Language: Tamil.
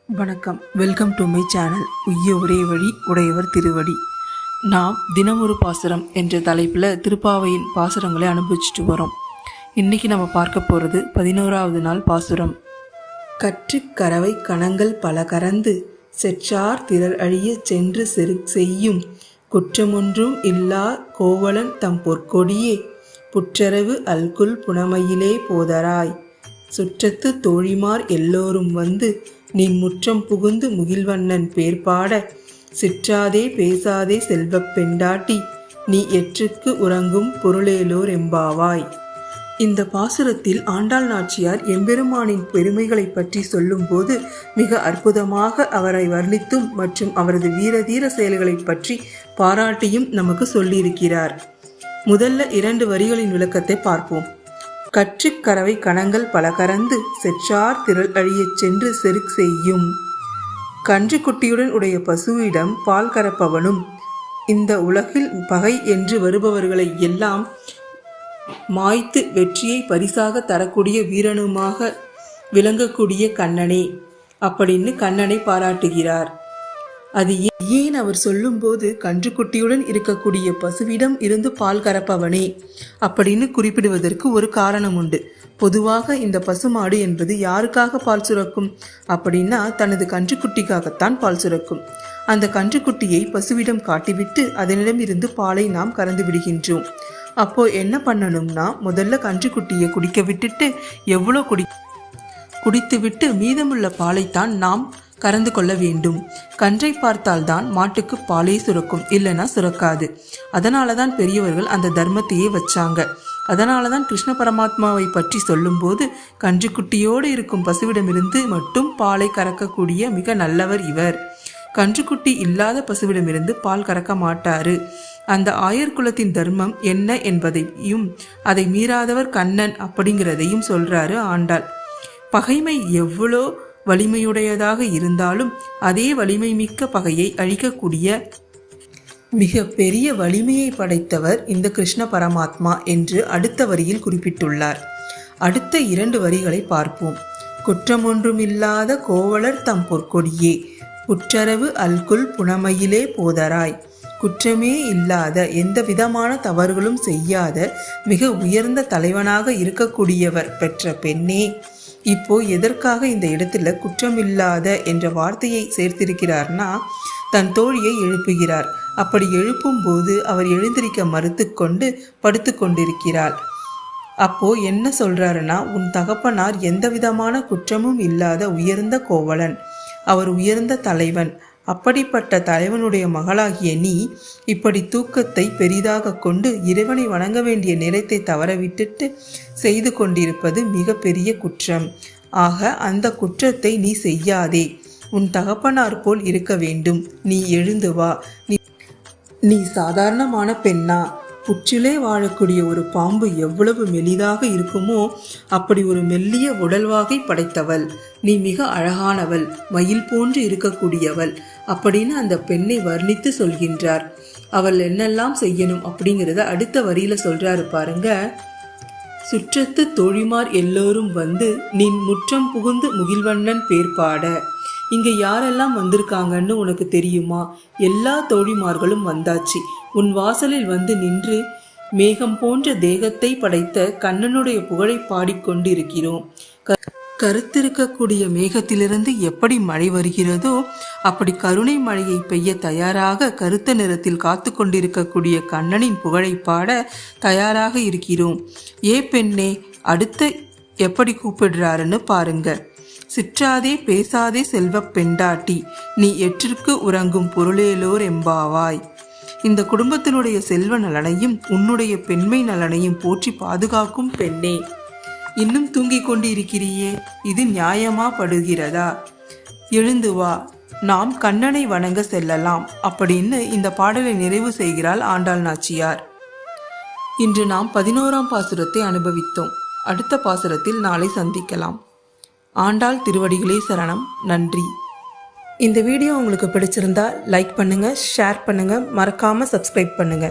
வணக்கம். Welcome to my channel. உய்ய ஒரே வழி உடையவர் திருவடி. நாம் தினமொரு பாசுரம் என்ற தலைப்பில் திருப்பாவையின் பாசுரங்களை அனுபவிச்சுட்டு வரோம். இன்னைக்கு நம்ம பார்க்க போகிறது 11வது நாள் பாசுரம். கற்று கறவை கணங்கள் பல கறந்து செற்றார் திரள் அழிய சென்று செய்யும் குற்றமொன்றும் இல்லா கோவலன் தம் பொற்கொடியே புற்றரவு அல்குல் புனமையிலே போதராய் சுற்றத்து தோழிமார் எல்லோரும் வந்து நின் முற்றம் புகுந்து முகில்வண்ணன் பேர்பாட சிற்றாதே பேசாதே செல்வப் பெண்டாட்டி நீ எற்றுக்கு உறங்கும் பொருளேலோர் எம்பாவாய். இந்த பாசுரத்தில் ஆண்டாள் நாச்சியார் எம்பெருமானின் பெருமைகளை பற்றி சொல்லும்போது மிக அற்புதமாக அவரை வர்ணித்தும் மற்றும் அவரது வீரதீர செயல்களை பற்றி பாராட்டியும் நமக்கு சொல்லியிருக்கிறார். முதல்ல 2 வரிகளின் விளக்கத்தை பார்ப்போம். கற்று கறவை கணங்கள் பல கறந்து செற்றார் திரள் அழியச் சென்று செய்யும். கன்று குட்டியுடன் உடைய பசுவிடம் பால் கறப்பவனும் இந்த உலகில் பகை என்று வருபவர்களை எல்லாம் மாய்த்து வெற்றியை பரிசாக தரக்கூடிய வீரனுமாக விளங்கக்கூடிய கண்ணனே அப்படின்னு கண்ணனை பாராட்டுகிறார். அது ஏன் அவர் சொல்லும்போது கன்றுக்குட்டியுடன் இருக்கக்கூடிய பசுவிடம் இருந்து பால் கறப்பவனே அப்படின்னு குறிப்பிடுவதற்கு ஒரு காரணம் உண்டு. பொதுவாக இந்த பசுமாடு என்பது யாருக்காக பால் சுரக்கும் அப்படின்னா தனது கன்றுக்குட்டிக்காகத்தான் பால் சுரக்கும். அந்த கன்றுக்குட்டியை பசுவிடம் காட்டிவிட்டு அதனிடம் இருந்து பாலை நாம் கறந்து விடுகின்றோம். அப்போ என்ன பண்ணணும்னா முதல்ல கன்றுக்குட்டியை குடிக்க விட்டுட்டு எவ்வளோ குடித்துவிட்டு மீதமுள்ள பாலைத்தான் நாம் கறந்து கொள்ள வேண்டும். கன்றை பார்த்தால்தான் மாட்டுக்கு பாலே சுரக்கும், இல்லைன்னா சுரக்காது. அதனால தான் பெரியவர்கள் அந்த தர்மத்தையே வச்சாங்க. அதனால தான் கிருஷ்ண பரமாத்மாவை பற்றி சொல்லும்போது கன்றுக்குட்டியோடு இருக்கும் பசுவிடமிருந்து மட்டும் பாலை கறக்கக்கூடிய மிக நல்லவர் இவர். கன்றுக்குட்டி இல்லாத பசுவிடமிருந்து பால் கறக்க மாட்டாரு. அந்த ஆயர் குலத்தின் தர்மம் என்ன என்பதையும் அதை மீறாதவர் கண்ணன் அப்படிங்கிறதையும் சொல்றாரு ஆண்டாள். பகைமை எவ்வளோ வலிமையுடையதாக இருந்தாலும் அதே வலிமை மிக்க பகையை அழிக்கக்கூடிய மிக பெரிய வலிமையை படைத்தவர் இந்த கிருஷ்ண பரமாத்மா என்று அடுத்த வரியில் குறிப்பிட்டுள்ளார். அடுத்த 2 வரிகளை பார்ப்போம். குற்றமொன்றுமில்லாத கோவலர் தம் பொற்கொடியே புற்றரவு அல்குல் புனமையிலே போதராய். குற்றமே இல்லாத எந்த விதமான தவறுகளும் செய்யாத மிக உயர்ந்த தலைவனாக இருக்கக்கூடியவர் பெற்ற பெண்ணே. இப்போ எதற்காக இந்த இடத்துல குற்றமில்லாத என்ற வார்த்தையை சேர்த்திருக்கிறார்னா தன் தோழியை எழுப்புகிறார். அப்படி எழுப்பும் போது அவர் எழுந்திருக்க மறுத்து கொண்டு படுத்து கொண்டிருக்கிறாள். அப்போ என்ன சொல்றாருன்னா, உன் தகப்பனார் எந்த விதமான குற்றமும் இல்லாத உயர்ந்த கோவலன், அவர் உயர்ந்த தலைவன். அப்படிப்பட்ட தலைவனுடைய மகளாகிய நீ இப்படி தூக்கத்தை பெரிதாக கொண்டு இறைவனை வணங்க வேண்டிய நிலைத்தை தவறவிட்டுட்டு செய்து கொண்டிருப்பது மிக பெரிய குற்றம். ஆக அந்த குற்றத்தை நீ செய்யாதே. உன் தகப்பனார் போல் இருக்க வேண்டும். நீ எழுந்து வா. நீ சாதாரணமான பெண்ணா? புற்றிலே வாழக்கூடிய ஒரு பாம்பு எவ்வளவு மெலிதாக இருக்குமோ அப்படி ஒரு மெல்லிய உடல்வாகை படைத்தவள். நீ மிக அழகானவள், மயில் போன்று இருக்கக்கூடியவள் அப்படின்னு அந்த பெண்ணை வர்ணித்து சொல்கின்றார். அவள் என்னெல்லாம் செய்யணும் அப்படிங்கிறத அடுத்த வரியில சொல்றாரு பாருங்க. சுற்றத்து தோழிமார் எல்லோரும் வந்து நின் முற்றம் புகுந்து முகில்வண்ணன் பேர்பாட. இங்க யாரெல்லாம் வந்திருக்காங்கன்னு உனக்கு தெரியுமா? எல்லா தோழிமார்களும் வந்தாச்சு. உன் வாசலில் வந்து நின்று மேகம் போன்ற தேகத்தை படைத்த கண்ணனுடைய புகழை பாடிக்கொண்டிருக்கிறோம். கருத்திருக்கக்கூடிய மேகத்திலிருந்து எப்படி மழை வருகிறதோ அப்படி கருணை மழையை பெய்ய தயாராக கருத்த நிறத்தில் காத்து கொண்டிருக்கக்கூடிய கண்ணனின் புகழை பாட தயாராக இருக்கிறோம். ஏ பெண்ணே, அடுத்த எப்படி கூப்பிடுறாருன்னு பாருங்க. சிற்றாதே பேசாதே செல்வப் பெண்டாட்டி நீ எற்றிற்கு உறங்கும் பொருளேலோர் எம்பாவாய். இந்த குடும்பத்தினுடைய செல்வ நலனையும் உன்னுடைய பெண்மை நலனையும் போற்றி பாதுகாக்கும் பெண்ணே, இன்னும் தூங்கிக் கொண்டு இருக்கிறியே, இது நியாயமா படுகிறதா? எழுந்து வா, நாம் கண்ணனை வணங்க செல்லலாம் அப்படின்னு இந்த பாடலை நிறைவு செய்கிறாள் ஆண்டாள் நாச்சியார். இன்று நாம் 11ஆம் பாசுரத்தை அனுபவித்தோம். அடுத்த பாசுரத்தில் நாளை சந்திக்கலாம். ஆண்டாள் திருவடிகளே சரணம். நன்றி. இந்த வீடியோ உங்களுக்கு பிடிச்சிருந்தா லைக் பண்ணுங்க, ஷேர் பண்ணுங்க, மறக்காம சப்ஸ்கிரைப் பண்ணுங்க.